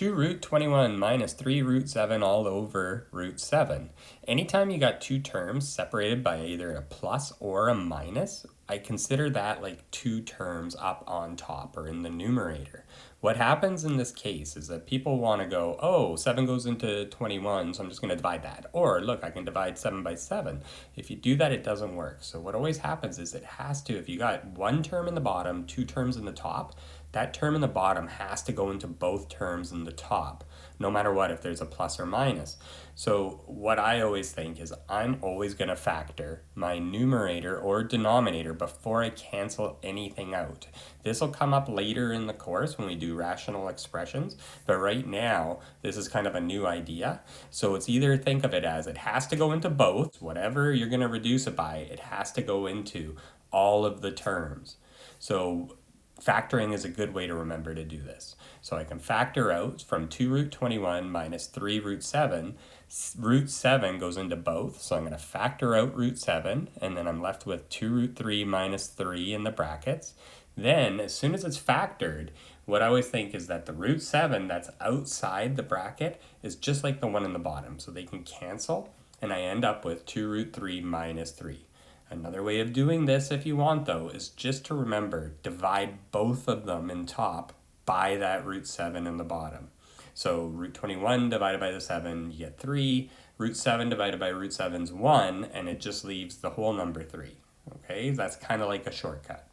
2 root 21 minus 3 root 7 all over root 7. Anytime you got two terms separated by either a plus or a minus, I consider that like two terms up on top or in the numerator. What happens in this case is that people want to go, oh, 7 goes into 21, so I'm just going to divide that. Or look, I can divide 7 by 7. If you do that, it doesn't work. So what always happens is it has to, if you got one term in the bottom, two terms in the top, that term in the bottom has to go into both terms in the top, no matter what, if there's a plus or minus. So what I always think is I'm always going to factor my numerator or denominator before I cancel anything out. This will come up later in the course when we do rational expressions, but right now this is kind of a new idea. So it's either think of it as it has to go into both, whatever you're going to reduce it by, it has to go into all of the terms. So factoring is a good way to remember to do this. So I can factor out from 2 root 21 minus 3 root 7. Root 7 goes into both, so I'm going to factor out root 7, and then I'm left with 2 root 3 minus 3 in the brackets. Then, as soon as it's factored, what I always think is that the root 7 that's outside the bracket is just like the one in the bottom, so they can cancel, and I end up with 2 root 3 minus 3. Another way of doing this, if you want though, is just to remember, divide both of them in top by that root 7 in the bottom. So root 21 divided by the 7, you get 3. Root 7 divided by root 7 is 1, and it just leaves the whole number 3. Okay, that's kind of like a shortcut.